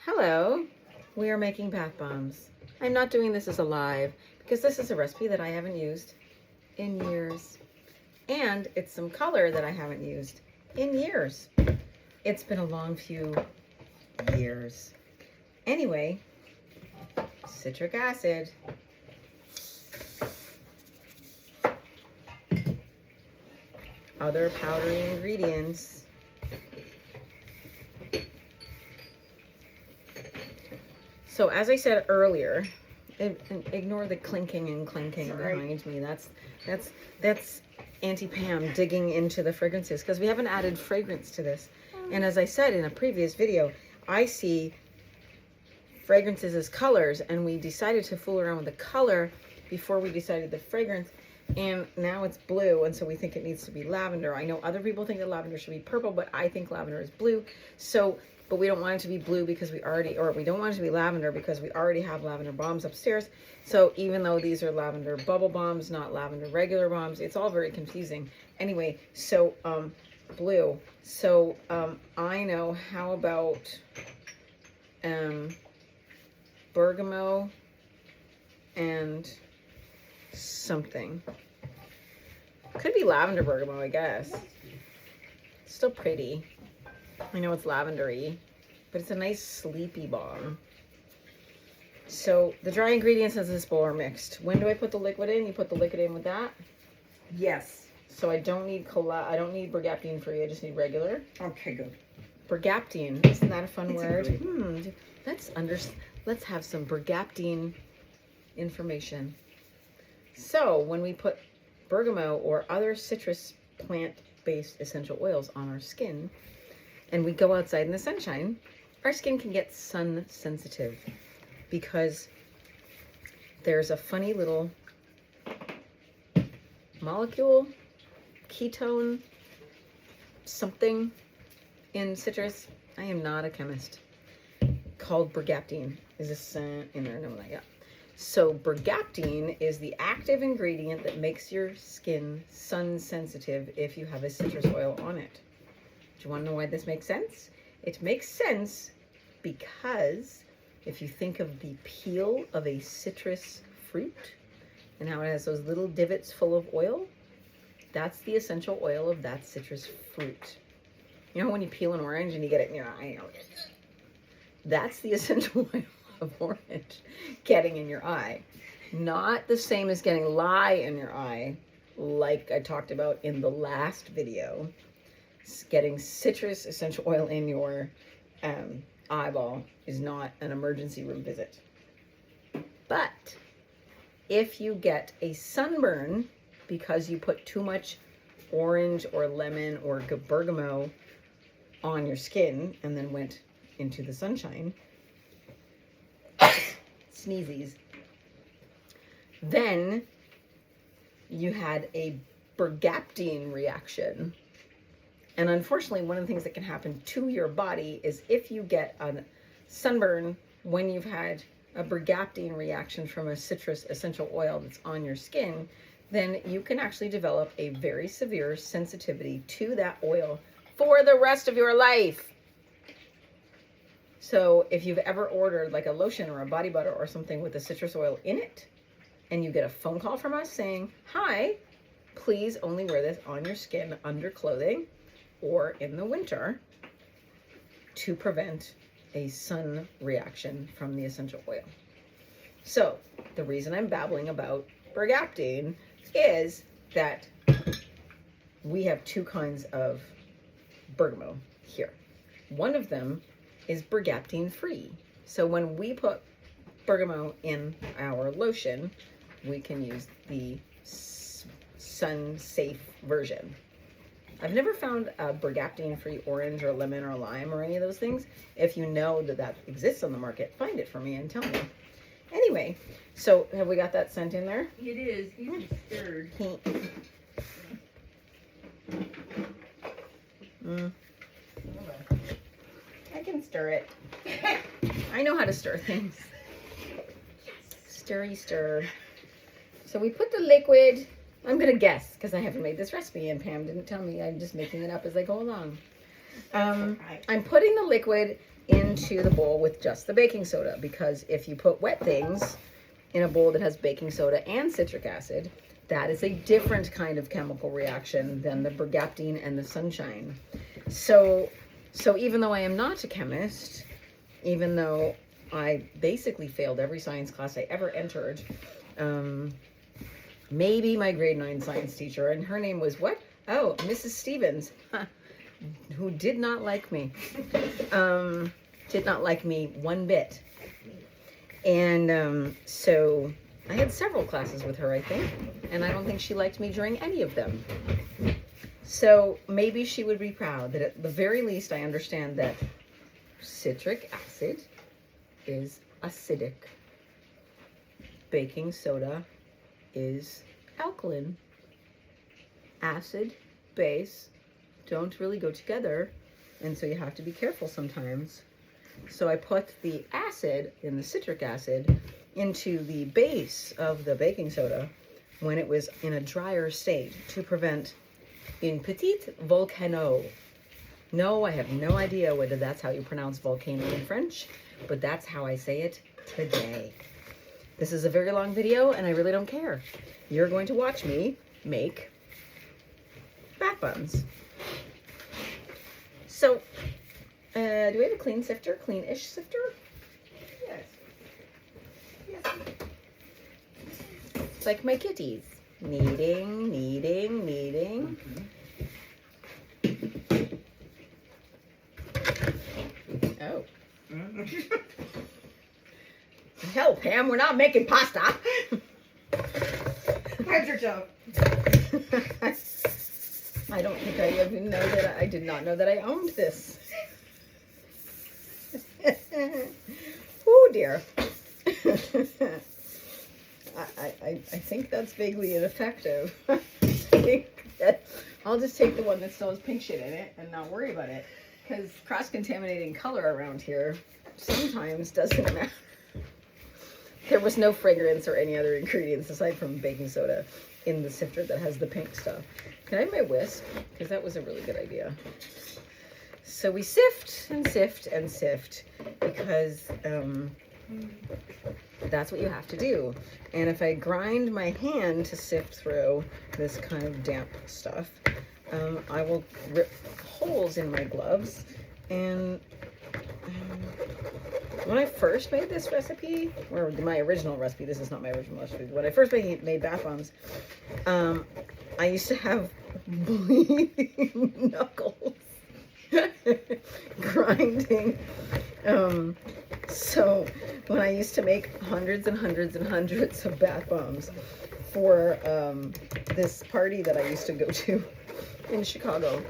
Hello, we are making bath bombs. I'm not doing this as a live because this is a recipe that I haven't used in years. And it's some color that I haven't used in years. It's been a long few years. Anyway, citric acid. Other powdery ingredients. So as I said earlier, ignore the clinking and clinking behind me. That's Auntie Pam digging into the fragrances because we haven't added fragrance to this. And as I said in a previous video, I see fragrances as colors, and we decided to fool around with the color before we decided the fragrance. And now it's blue, and so we think it needs to be lavender. I know other people think that lavender should be purple, but I think lavender is blue. So, but we don't want it to be blue because we don't want it to be lavender because we already have lavender bombs upstairs. So even though these are lavender bubble bombs, not lavender regular bombs, it's all very confusing. Anyway, so blue. So I know, how about bergamot and something. Could be lavender bergamot, I guess. It's still pretty. I know it's lavendery, but it's a nice sleepy bomb. So the dry ingredients in this bowl are mixed. When do I put the liquid in? You put the liquid in with that? Yes. So I don't need I don't need bergaptine free. I just need regular. Okay, good. Bergaptine. Isn't that a fun word? Great. Let's have some bergaptine information. So when we put bergamot or other citrus plant-based essential oils on our skin, and we go outside in the sunshine, our skin can get sun sensitive because there's a funny little molecule, ketone, something in citrus. I am not a chemist. Called bergaptine. Is this in there? No, not yet. So bergaptine is the active ingredient that makes your skin sun sensitive if you have a citrus oil on it. Do you want to know why this makes sense? It makes sense because if you think of the peel of a citrus fruit and how it has those little divots full of oil, that's the essential oil of that citrus fruit. You know when you peel an orange and you get it in your eye? That's the essential oil of orange getting in your eye. Not the same as getting lye in your eye, like I talked about in the last video. Getting citrus essential oil in your eyeball is not an emergency room visit. But if you get a sunburn because you put too much orange or lemon or bergamot on your skin and then went into the sunshine, sneezies, then you had a bergaptine reaction. And unfortunately, one of the things that can happen to your body is if you get a sunburn when you've had a bergaptine reaction from a citrus essential oil that's on your skin, then you can actually develop a very severe sensitivity to that oil for the rest of your life. So if you've ever ordered like a lotion or a body butter or something with a citrus oil in it, and you get a phone call from us saying, "Hi, please only wear this on your skin under clothing or in the winter to prevent a sun reaction from the essential oil." So the reason I'm babbling about bergaptine is that we have two kinds of bergamot here. One of them is bergaptine free. So when we put bergamot in our lotion, we can use the sun safe version. I've never found a bergaptine free orange or lemon or lime or any of those things. If you know that that exists on the market, find it for me and tell me. Anyway, so have we got that scent in there? It is. He's stirred. I can stir it. I know how to stir things. Stirry stir. So we put the liquid. I'm going to guess because I haven't made this recipe and Pam didn't tell me. I'm just making it up as I go along. I'm putting the liquid into the bowl with just the baking soda, because if you put wet things in a bowl that has baking soda and citric acid, that is a different kind of chemical reaction than the bergaptine and the sunshine. So even though I am not a chemist, even though I basically failed every science class I ever entered, maybe my grade 9 science teacher, and her name was what? Oh, Mrs. Stevens, who did not like me. Did not like me one bit. And so I had several classes with her, I think, and I don't think she liked me during any of them. So maybe she would be proud that at the very least I understand that citric acid is acidic. Baking soda is alkaline. Acid, base don't really go together, and so you have to be careful sometimes. So I put the acid in the citric acid into the base of the baking soda when it was in a drier state to prevent une petite volcano. No, I have no idea whether that's how you pronounce volcano in French, but that's how I say it today. This is a very long video, and I really don't care. You're going to watch me make bath bombs. So, do we have a clean sifter? Clean-ish sifter? Yes. Yes. It's like my kitties. Kneading, kneading, kneading. Oh. Hell, Pam, we're not making pasta. How's your job? I don't think I even know that I did not know that I owned this. Oh dear. I think that's vaguely ineffective. I think that I'll just take the one that still has pink shit in it and not worry about it, because cross-contaminating color around here sometimes doesn't matter. There was no fragrance or any other ingredients aside from baking soda in the sifter that has the pink stuff. Can I have my whisk? Because that was a really good idea. So we sift and sift and sift because that's what you have to do. And if I grind my hand to sift through this kind of damp stuff, I will rip holes in my gloves. And when I first made this recipe, or my original recipe, this is not my original recipe, when I first made bath bombs, I used to have bleeding knuckles grinding. So when I used to make hundreds and hundreds and hundreds of bath bombs for this party that I used to go to in Chicago.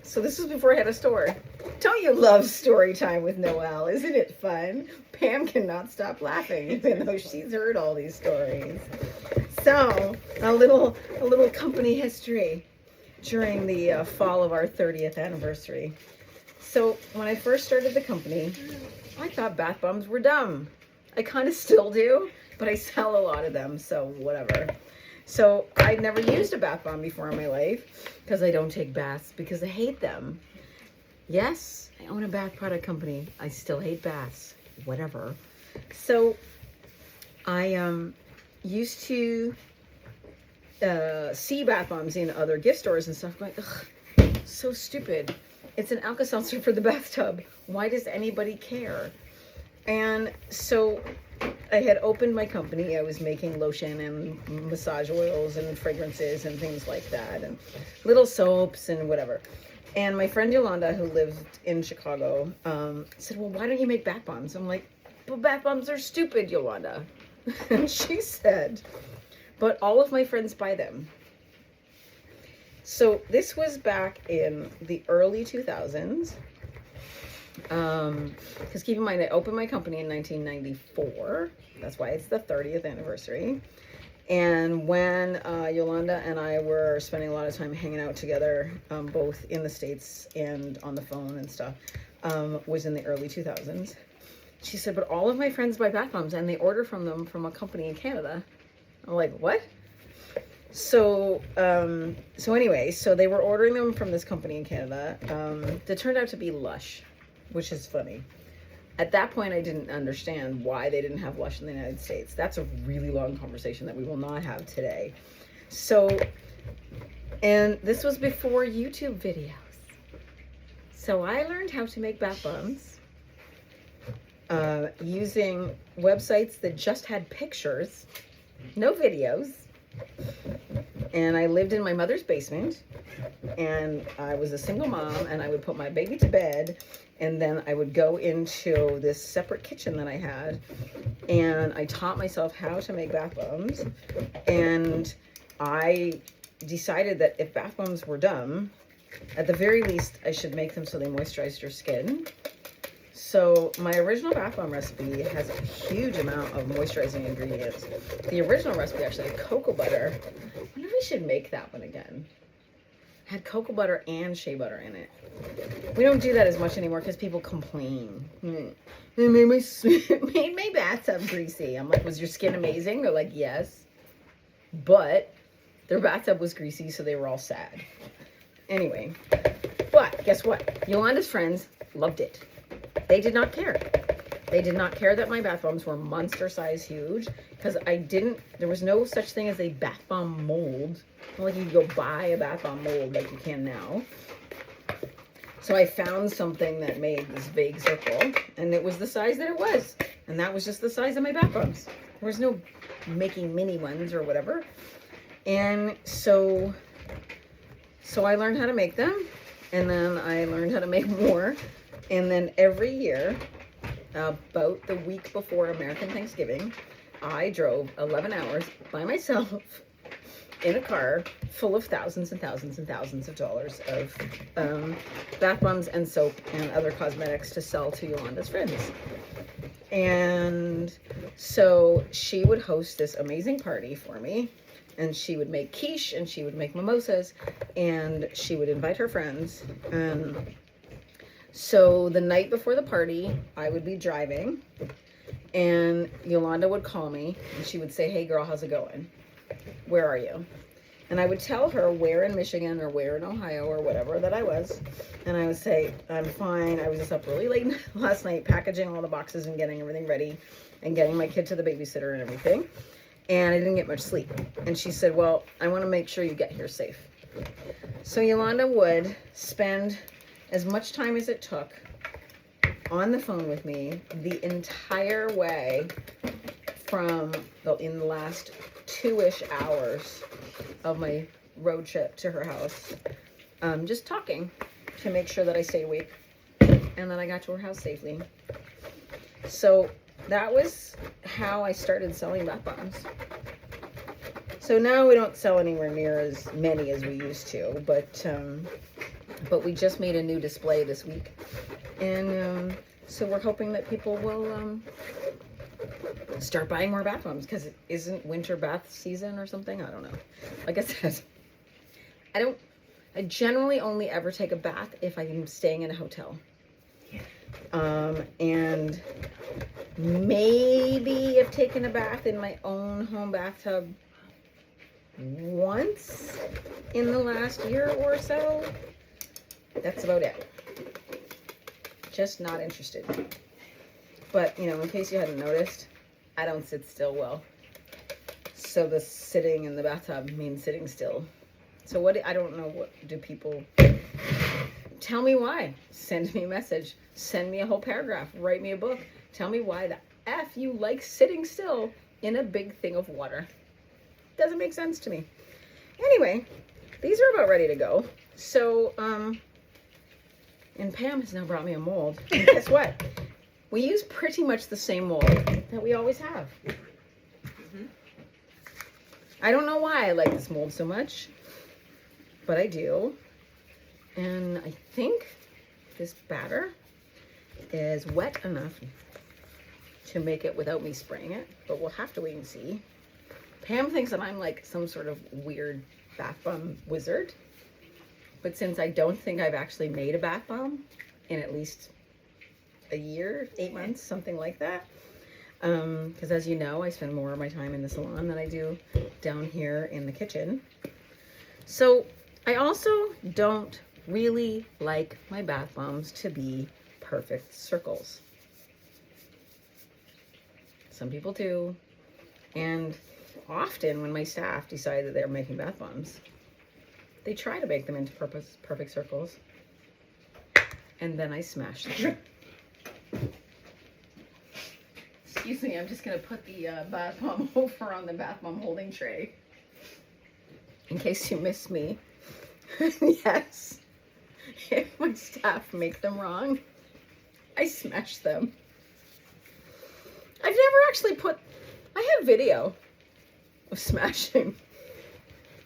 So this was before I had a store. Don't you love story time with Noelle? Isn't it fun? Pam cannot stop laughing even though she's heard all these stories. So a little company history during the fall of our 30th anniversary. So when I first started the company, I thought bath bombs were dumb. I kind of still do, but I sell a lot of them, so whatever. So I'd never used a bath bomb before in my life because I don't take baths because I hate them. Yes, I own a bath product company. I still hate baths. Whatever. So I used to see bath bombs in other gift stores and stuff, going, ugh, so stupid. It's an Alka-Seltzer for the bathtub. Why does anybody care? And so I had opened my company. I was making lotion and massage oils and fragrances and things like that, and little soaps and whatever. And my friend Yolanda, who lived in Chicago, said, well, why don't you make bath bombs? I'm like, but bath bombs are stupid, Yolanda. And she said, but all of my friends buy them. So this was back in the early 2000s. Because keep in mind, I opened my company in 1994. That's why it's the 30th anniversary. And when Yolanda and I were spending a lot of time hanging out together, both in the States and on the phone and stuff, was in the early 2000s. She said, but all of my friends buy bath bombs and they order from them from a company in Canada. I'm like, what? So anyway, so they were ordering them from this company in Canada that turned out to be Lush. which is funny. At that point, I didn't understand why they didn't have Lush in the United States. That's a really long conversation that we will not have today. So, and this was before YouTube videos. So I learned how to make bath bombs using websites that just had pictures, no videos. And I lived in my mother's basement, and I was a single mom, and I would put my baby to bed, and then I would go into this separate kitchen that I had, and I taught myself how to make bath bombs. And I decided that if bath bombs were dumb, at the very least, I should make them so they moisturized your skin. So my original bath bomb recipe has a huge amount of moisturizing ingredients. The original recipe actually had cocoa butter. I wonder if we should make that one again. Had cocoa butter and shea butter in it. We don't do that as much anymore because people complain. It made my bathtub greasy. I'm like, was your skin amazing? They're like, yes. But their bathtub was greasy, so they were all sad. Anyway, but guess what? Yolanda's friends loved it. They did not care. They did not care that my bath bombs were monster size huge, because there was no such thing as a bath bomb mold. Not like you could go buy a bath bomb mold like you can now. So I found something that made this vague circle, and it was the size that it was. And that was just the size of my bath bombs. There was no making mini ones or whatever. And so I learned how to make them, and then I learned how to make more. And then every year, about the week before American Thanksgiving, I drove 11 hours by myself in a car full of thousands and thousands and thousands of dollars of bath bombs and soap and other cosmetics to sell to Yolanda's friends. And so she would host this amazing party for me, and she would make quiche, and she would make mimosas, and she would invite her friends. So the night before the party, I would be driving, and Yolanda would call me, and she would say, "Hey girl, how's it going? Where are you?" And I would tell her where in Michigan or where in Ohio or whatever that I was. And I would say, "I'm fine. I was just up really late last night packaging all the boxes and getting everything ready and getting my kid to the babysitter and everything. And I didn't get much sleep." And she said, "Well, I want to make sure you get here safe." So Yolanda would spend as much time as it took on the phone with me the entire way in the last 2-ish hours of my road trip to her house, just talking to make sure that I stayed awake and that I got to her house safely. So that was how I started selling bath bombs. So now we don't sell anywhere near as many as we used to, but we just made a new display this week, and so we're hoping that people will start buying more bath bombs, because it isn't winter bath season or something. I don't know. Like I said, I generally only ever take a bath if I'm staying in a hotel, and maybe I've taken a bath in my own home bathtub once in the last year or so. That's about it. Just not interested. But, in case you hadn't noticed, I don't sit still well. So the sitting in the bathtub means sitting still. So I don't know, what do people... Tell me why. Send me a message. Send me a whole paragraph. Write me a book. Tell me why the F you like sitting still in a big thing of water. Doesn't make sense to me. Anyway, these are about ready to go. So, and Pam has now brought me a mold. And guess what? We use pretty much the same mold that we always have. Mm-hmm. I don't know why I like this mold so much, but I do. And I think this batter is wet enough to make it without me spraying it, but we'll have to wait and see. Pam thinks that I'm like some sort of weird bath bomb wizard. But since I don't think I've actually made a bath bomb in at least a year, 8 months, something like that. Because as you know, I spend more of my time in the salon than I do down here in the kitchen. So I also don't really like my bath bombs to be perfect circles. Some people do. And often when my staff decide that they're making bath bombs, they try to make them into perfect circles. And then I smash them. Excuse me, I'm just going to put the bath bomb over on the bath bomb holding tray. In case you missed me. Yes. If my staff make them wrong, I smash them. I've never actually I have video of smashing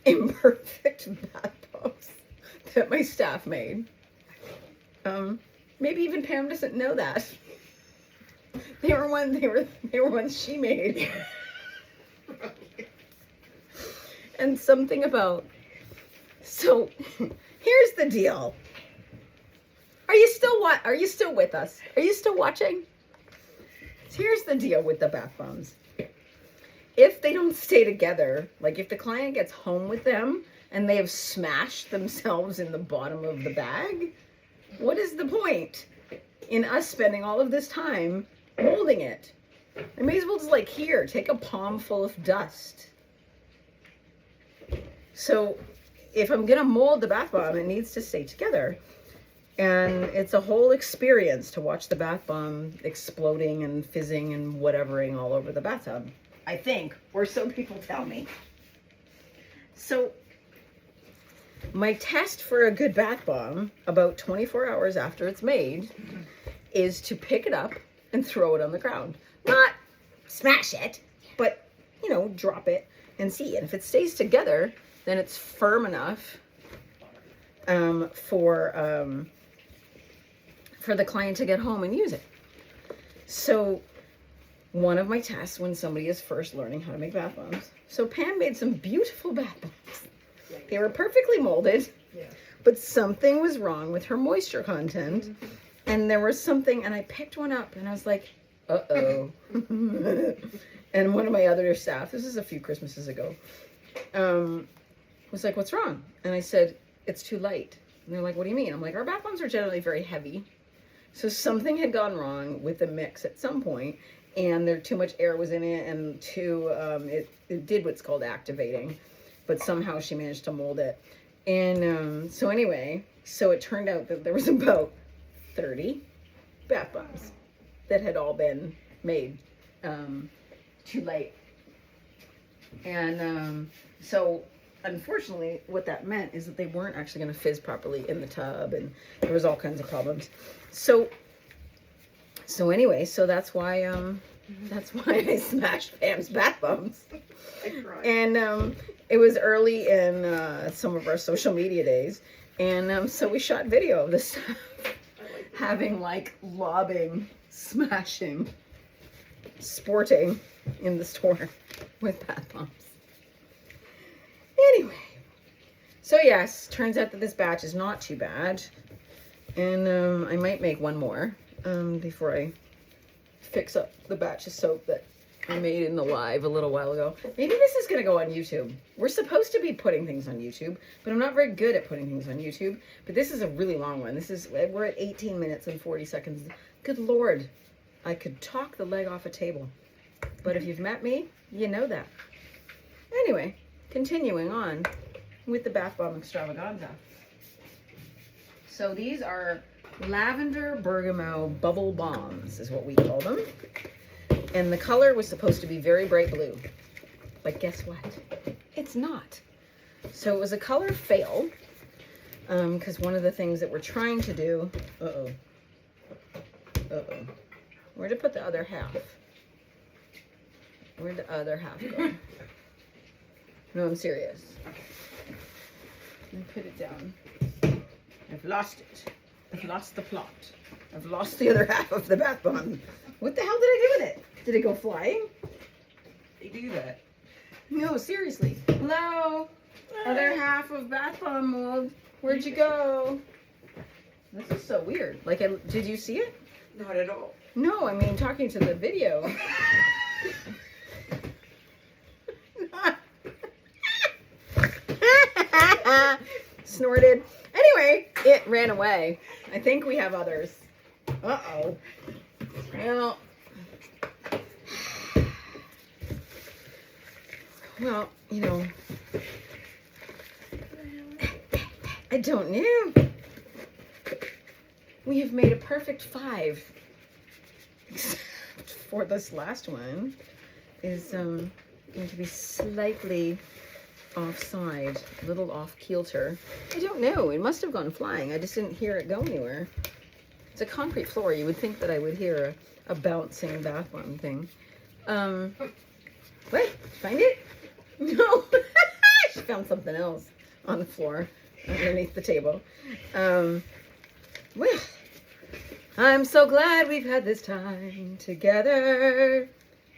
imperfect bath bombs that my staff made. Maybe even Pam doesn't know that. They were ones she made. And something about, so here's the deal. Are you still with us? Are you still watching? Here's the deal with the bath bombs. If they don't stay together, like if the client gets home with them and they have smashed themselves in the bottom of the bag, what is the point in us spending all of this time molding it? I may as well just here, take a palm full of dust. So if I'm gonna mold the bath bomb, it needs to stay together. And it's a whole experience to watch the bath bomb exploding and fizzing and whatevering all over the bathtub. I think, or so people tell me. So my test for a good bath bomb about 24 hours after it's made is to pick it up and throw it on the ground. Not smash it, but, drop it and see. And if it stays together, then it's firm enough for the client to get home and use it. So one of my tests when somebody is first learning how to make bath bombs. So Pam made some beautiful bath bombs. They were perfectly molded, but something was wrong with her moisture content. And there was something, and I picked one up and I was like, uh-oh. And one of my other staff, this is a few Christmases ago, was like, what's wrong? And I said, it's too light. And they're like, what do you mean? I'm like, our bath bombs are generally very heavy. So something had gone wrong with the mix at some point, and there too much air was in it, and it did what's called activating, but somehow she managed to mold it. And so anyway, so it turned out that there was about 30 bath bombs that had all been made too light. And so unfortunately what that meant is that they weren't actually going to fizz properly in the tub, and there was all kinds of problems. So anyway, so that's why I smashed Pam's bath bombs. And it was early in some of our social media days, and so we shot video of this having lobbing, smashing, sporting in the store with bath bombs. Anyway, so yes, turns out that this batch is not too bad, and I might make one more before I fix up the batch of soap that I made in the live a little while ago. Maybe this is gonna go on YouTube. We're supposed to be putting things on YouTube, but I'm not very good at putting things on YouTube. But this is a really long one. We're at 18 minutes and 40 seconds. Good Lord, I could talk the leg off a table. But if you've met me, you know that. Anyway, continuing on with the bath bomb extravaganza. So these are lavender bergamot bubble bombs is what we call them. And the color was supposed to be very bright blue. But guess what? It's not. So it was a color fail. Because one of the things that we're trying to do... Uh-oh. Where'd I put the other half? Where'd the other half go? No, I'm serious. Let me put it down. I've lost it. I've lost the plot. I've lost the other half of the bath bomb. What the hell did I do with it? Did it go flying? They do that. No, seriously. Hello? Other half of bath bomb mold. Where'd you go? This is so weird. Did you see it? Not at all. No, I mean, talking to the video. Snorted. Anyway, it ran away. I think we have others. Uh-oh. Well, you know, I don't know. We have made a perfect 5. Except for this last one is going to be slightly offside, a little off kilter. I don't know. It must have gone flying. I just didn't hear it go anywhere. It's a concrete floor. You would think that I would hear a bouncing bath bomb thing. What? Find it? No. She found something else on the floor underneath the table. Well, I'm so glad we've had this time together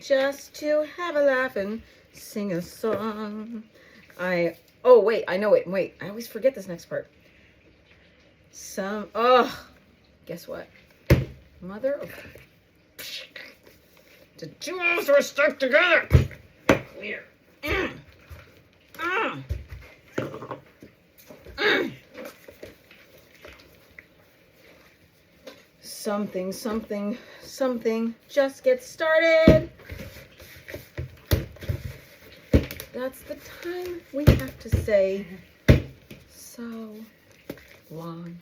just to have a laugh and sing a song. Oh, wait, I know it. Wait, I always forget this next part. Guess what? Mother of... The two of us are stuck together. Clear. Something, something, something just get started. That's the time we have to say so long.